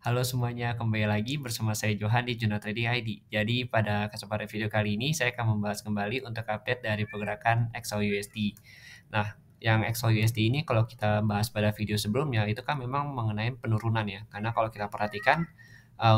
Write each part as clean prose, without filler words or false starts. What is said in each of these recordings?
Halo semuanya, kembali lagi bersama saya Johan di Juno Trading ID. Jadi pada kesempatan video kali ini saya akan membahas kembali untuk update dari pergerakan XAUUSD. Nah, yang XAUUSD ini kalau kita bahas pada video sebelumnya itu kan memang mengenai penurunan ya. Karena kalau kita perhatikan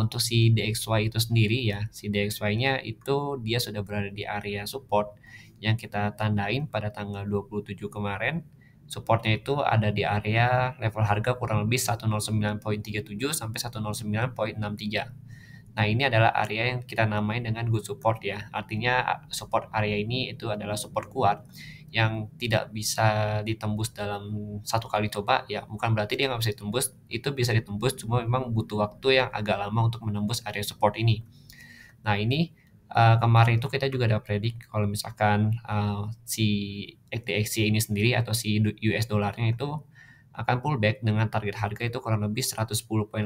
untuk si DXY itu sendiri ya, si DXY-nya itu dia sudah berada di area support yang kita tandain pada tanggal 27 kemarin. Supportnya itu ada di area level harga kurang lebih 109.37 sampai 109.63. Nah, ini adalah area yang kita namain dengan good support ya. Artinya support area ini itu adalah support kuat yang tidak bisa ditembus dalam satu kali coba ya. Bukan berarti dia nggak bisa ditembus, itu bisa ditembus, cuma memang butuh waktu yang agak lama untuk menembus area support ini. Nah, ini kemarin itu kita juga ada predik kalau misalkan si XDXY ini sendiri atau si US dollarnya itu akan pullback dengan target harga itu kurang lebih 110.856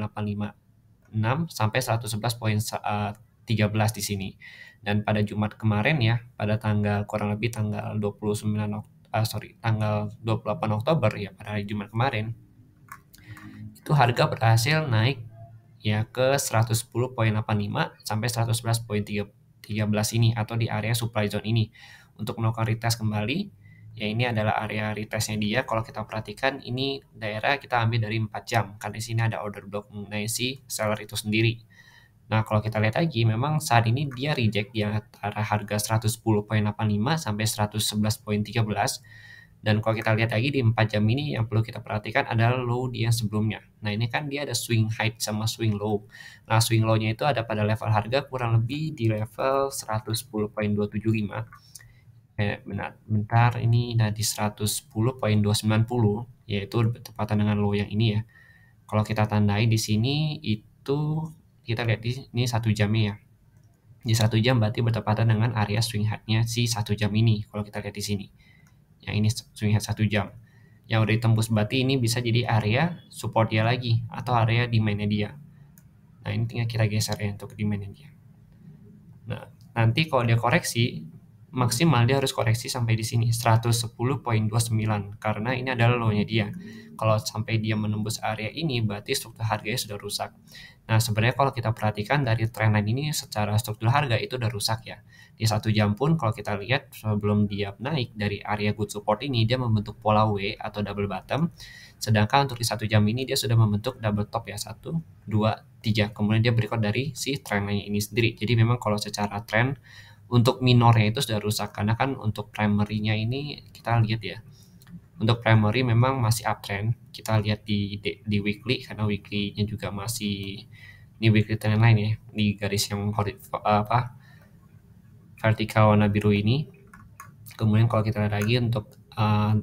sampai 111.13 di sini. Dan pada Jumat kemarin ya, pada tanggal kurang lebih tanggal 28 Oktober ya, pada hari Jumat kemarin, itu harga berhasil naik ya ke 110.85 sampai 111.13 ini atau di area supply zone ini. Untuk melakukan retest kembali, ya ini adalah area retestnya dia. Kalau kita perhatikan ini daerah kita ambil dari 4 jam karena di sini ada order block mengenai si seller itu sendiri. Nah, kalau kita lihat lagi memang saat ini dia reject di antara harga 110.85 sampai 111.13. Dan kalau kita lihat lagi di 4 jam ini yang perlu kita perhatikan adalah low dia yang sebelumnya. Nah, ini kan dia ada swing high sama swing low. Nah, swing low-nya itu ada pada level harga kurang lebih di level 110.275. Bentar, ini ada di 110.290, yaitu bertepatan dengan low yang ini ya. Kalau kita tandai di sini itu kita lihat di ini 1 jamnya ya. Di 1 jam berarti bertepatan dengan area swing high-nya si 1 jam ini kalau kita lihat di sini. Yang ini swing high 1 jam. Yang udah ditembus berarti ini bisa jadi area support dia lagi atau area demand-nya dia. Nah, ini tinggal kita geser ya untuk demand-nya dia. Nah, nanti kalau dia koreksi maksimal dia harus koreksi sampai di sini 110.29 karena ini adalah low-nya dia. Kalau sampai dia menembus area ini berarti struktur harganya sudah rusak. Nah, sebenarnya kalau kita perhatikan dari trendline ini secara struktur harga itu udah rusak ya. Di 1 jam pun kalau kita lihat sebelum dia naik dari area good support ini dia membentuk pola W atau double bottom. Sedangkan untuk di 1 jam ini dia sudah membentuk double top ya, 1, 2, 3. Kemudian dia berikut dari si trendline ini sendiri. Jadi memang kalau secara trend untuk minornya itu sudah rusak karena kan untuk primary-nya ini kita lihat ya. Untuk primary memang masih uptrend. Kita lihat di weekly karena weekly-nya juga masih ini weekly trendline ya di garis yang vertikal warna biru ini. Kemudian kalau kita lihat lagi untuk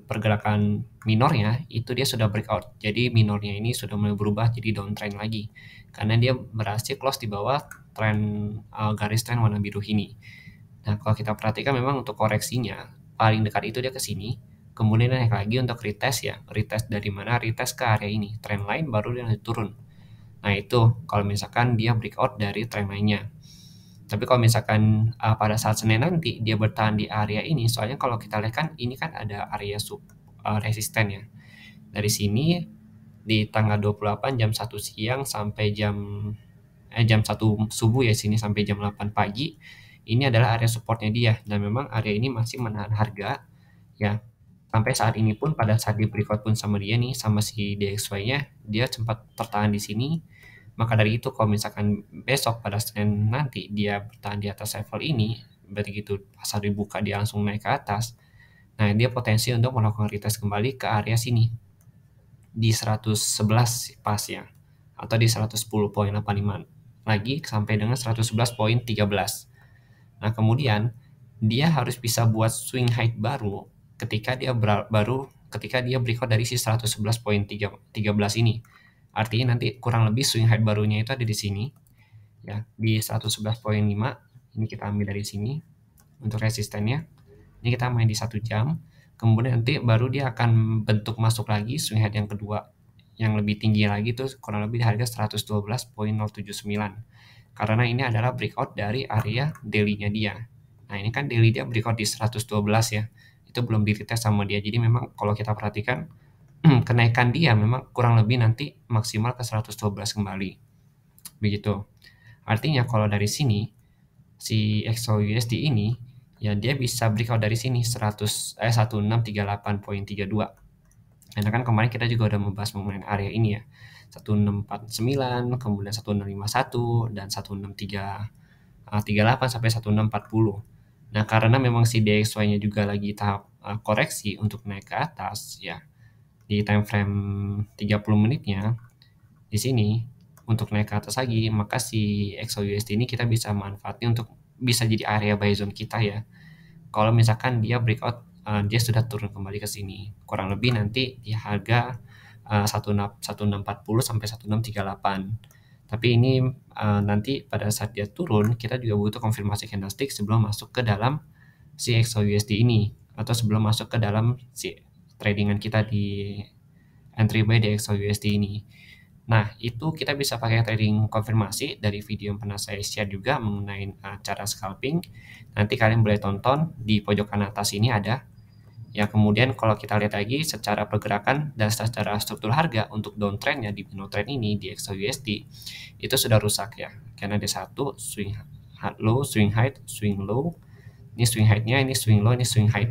pergerakan minornya itu dia sudah breakout. Jadi minornya ini sudah mulai berubah jadi downtrend lagi karena dia berhasil close di bawah trend garis trend warna biru ini. Nah, kalau kita perhatikan memang untuk koreksinya paling dekat itu dia ke sini, kemudian naik lagi untuk retest ya. Retest dari mana? Retest ke area ini. Trend line baru dia nanti turun. Nah, itu kalau misalkan dia breakout dari trend line-nya. Tapi kalau misalkan pada saat Senin nanti dia bertahan di area ini, soalnya kalau kita lihat kan ini kan ada area resisten ya. Dari sini di tanggal 28 jam 1 siang sampai jam 1 subuh ya sini sampai jam 8 pagi. Ini adalah area supportnya dia dan memang area ini masih menahan harga ya. Sampai saat ini pun pada saat di breakout pun sama dia nih sama si DXY-nya dia sempat tertahan di sini. Maka dari itu kalau misalkan besok pada Senin nanti dia bertahan di atas level ini, berarti gitu pasar dibuka dia langsung naik ke atas. Nah, dia potensi untuk melakukan retest kembali ke area sini di 111 pas ya atau di 110.85 lagi sampai dengan 111.13. Nah, kemudian dia harus bisa buat swing high baru ketika dia ketika dia breakout dari si 111.13 ini. Artinya nanti kurang lebih swing high barunya itu ada di sini ya, di 111.5. Ini kita ambil dari sini untuk resistennya. Ini kita main di 1 jam. Kemudian nanti baru dia akan bentuk masuk lagi swing high yang kedua yang lebih tinggi lagi tuh kurang lebih di harga 112.079 karena ini adalah breakout dari area daily-nya dia. Nah, ini kan daily dia breakout di 112 ya. Itu belum di-retest sama dia. Jadi memang kalau kita perhatikan kenaikan dia memang kurang lebih nanti maksimal ke 112 kembali. begitu. Artinya kalau dari sini si XAUUSD ini ya dia bisa breakout dari sini 1638.32. Karena kan kemarin kita juga udah membahas mengenai area ini ya. 1649, kemudian 1651 dan 1638 sampai 1640. Nah, karena memang si DXY-nya juga lagi tahap koreksi untuk naik ke atas ya. Di time frame 30 menitnya di sini untuk naik ke atas lagi, maka si XAUUSD ini kita bisa manfaatnya untuk bisa jadi area buy zone kita ya. Kalau misalkan dia breakout, dia sudah turun kembali ke sini. Kurang lebih nanti di harga 1640 sampai 1638. Tapi ini nanti pada saat dia turun, kita juga butuh konfirmasi candlestick sebelum masuk ke dalam si XAUUSD ini atau sebelum masuk ke dalam si tradingan kita di entry buy di XAUUSD ini. Nah, itu kita bisa pakai trading konfirmasi dari video yang pernah saya share juga mengenai cara scalping. Nanti kalian boleh tonton di pojok kanan atas ini ada. Ya, kemudian kalau kita lihat lagi secara pergerakan dan secara struktur harga untuk downtrendnya di Pino Trend ini di XAUUSD itu sudah rusak ya. Karena ada satu swing low, swing high, swing low. Ini swing high-nya, ini swing low, ini swing high.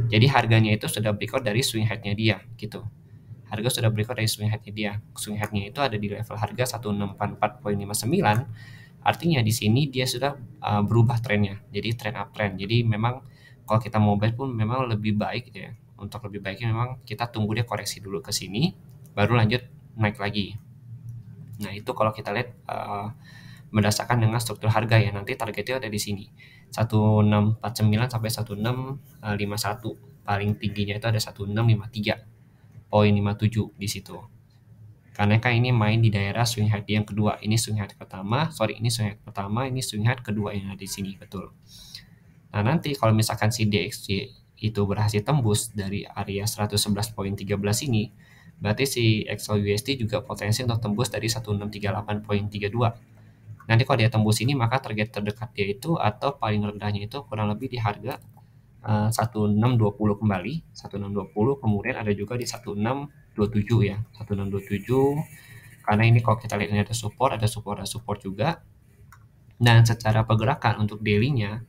Jadi harganya itu sudah breakout dari swing high-nya dia gitu. Harga sudah breakout dari swing high-nya dia. Swing high-nya itu ada di level harga 1644.59. Artinya di sini dia sudah berubah trennya. Jadi trend uptrend. Jadi memang kalau kita mau buy pun memang lebih baik ya. Untuk lebih baiknya memang kita tunggu dia koreksi dulu ke sini, baru lanjut naik lagi. Nah, itu kalau kita lihat berdasarkan dengan struktur harga ya. Nanti targetnya ada di sini. 1649 sampai 1651. Paling tingginya itu ada 1653.57 di situ. Karena kan ini main di daerah swing high yang kedua. Ini swing high pertama, ini swing high pertama, ini swing high kedua yang ada di sini, betul. Nah, nanti kalau misalkan si DXY itu berhasil tembus dari area 111.13 ini, berarti si XAUUSD juga potensi untuk tembus dari 1638.32. Nanti kalau dia tembus ini, maka target terdekat dia itu atau paling rendahnya itu kurang lebih di harga 1620 kembali, 1620, kemudian ada juga di 1627 ya, 1627. Karena ini kalau kita lihat ini ada support juga. Dan secara pergerakan untuk daily-nya,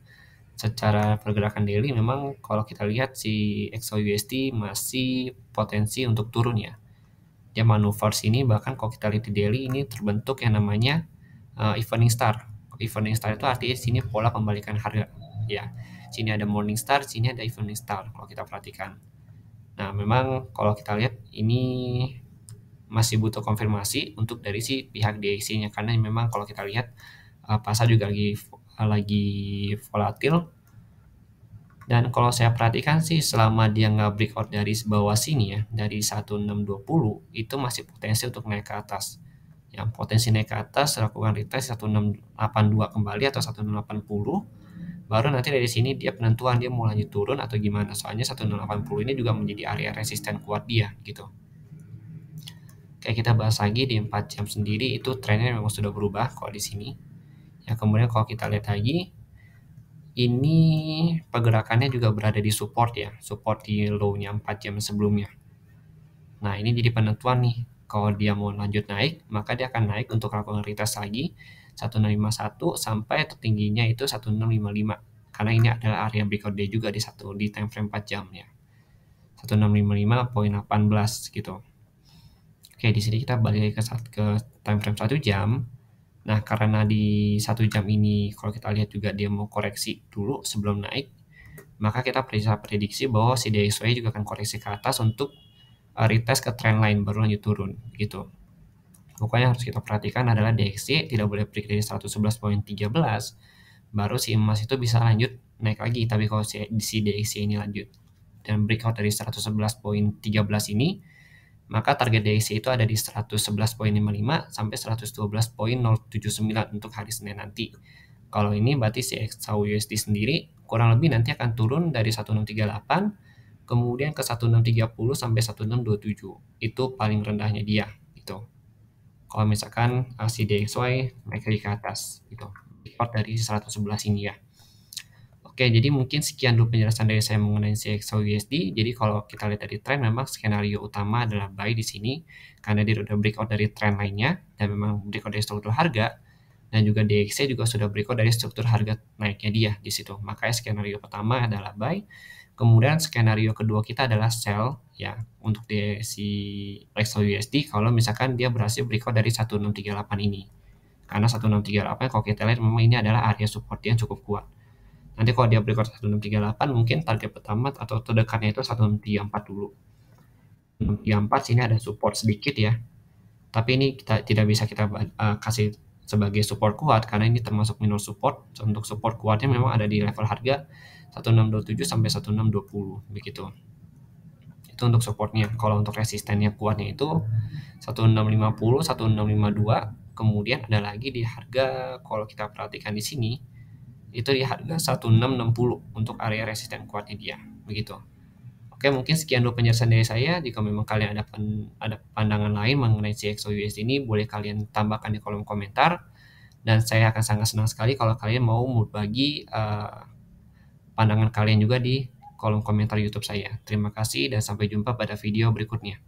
secara pergerakan daily memang kalau kita lihat si XAUUSD masih potensi untuk turun ya. Dia manuver sini, bahkan kalau kita lihat di daily ini terbentuk yang namanya evening star. Evening star itu artinya sini pola pembalikan harga ya. Sini ada morning star, sini ada evening star kalau kita perhatikan. Nah, memang kalau kita lihat ini masih butuh konfirmasi untuk dari si pihak DXY-nya karena memang kalau kita lihat pasar juga lagi volatil. Dan kalau saya perhatikan sih selama dia nggak breakout dari bawah sini ya, dari 1620 itu masih potensi untuk naik ke atas. Yang potensi naik ke atas lakukan retest 1682 kembali atau 1680. Baru nanti dari sini dia penentuan dia mau lanjut turun atau gimana. Soalnya 1680 ini juga menjadi area resisten kuat dia gitu. Kayak kita bahas lagi di 4 jam sendiri itu trennya memang sudah berubah kalau di sini. Ya, kemudian kalau kita lihat lagi ini pergerakannya juga berada di support ya, support di low-nya 4 jam sebelumnya. Nah, ini jadi penentuan nih, kalau dia mau lanjut naik, maka dia akan naik untuk lakukan retest lagi 1651 sampai tertingginya itu 1655. Karena ini adalah area breakout day juga di time frame 4 jam ya. 1655.18 gitu. Oke, di sini kita balik ke time frame 1 jam. Nah, karena di 1 jam ini kalau kita lihat juga dia mau koreksi dulu sebelum naik, maka kita bisa prediksi bahwa si DXY juga akan koreksi ke atas untuk retest ke trend line baru lanjut turun gitu. Pokoknya harus kita perhatikan adalah DXY tidak boleh break dari 111.13 baru si emas itu bisa lanjut naik lagi. Tapi kalau si DXY ini lanjut dan breakout dari 111.13 ini, maka target DXY itu ada di 111.55 sampai 112.079 untuk hari Senin nanti. Kalau ini berarti si XAUUSD sendiri kurang lebih nanti akan turun dari 1638 kemudian ke 1630 sampai 1627. Itu paling rendahnya dia gitu. Kalau misalkan si DXY naik lagi ke atas gitu. Support dari 111 ini ya. Oke, jadi mungkin sekian dulu penjelasan dari saya mengenai si XAUUSD. Jadi kalau kita lihat dari tren, memang skenario utama adalah buy di sini karena dia udah breakout dari tren lainnya dan memang breakout dari struktur harga. dan juga DXY juga sudah breakout dari struktur harga naiknya dia di situ. Makanya skenario pertama adalah buy. Kemudian skenario kedua kita adalah sell ya untuk di si Rexo USD kalau misalkan dia berhasil breakout dari 1638 ini. Karena 1638 kalau kita lihat memang ini adalah area support yang cukup kuat. Nanti kalau dia breakout 1638 mungkin target pertama atau terdekatnya itu 1634 dulu. 1634 sini ada support sedikit ya. Tapi ini kita tidak bisa kita kasih sebagai support kuat karena ini termasuk minor support. Untuk support kuatnya memang ada di level harga 1627 sampai 1620 begitu. Itu untuk supportnya. Kalau untuk resistennya kuatnya itu 1650, 1652. Kemudian ada lagi di harga kalau kita perhatikan di sini itu di harga 1660 untuk area resisten kuatnya dia begitu. Oke, mungkin sekian dulu penjelasan dari saya. Jika memang kalian ada pandangan lain mengenai CXOUSD ini, boleh kalian tambahkan di kolom komentar. Dan saya akan sangat senang sekali kalau kalian mau berbagi pandangan kalian juga di kolom komentar YouTube saya. Terima kasih dan sampai jumpa pada video berikutnya.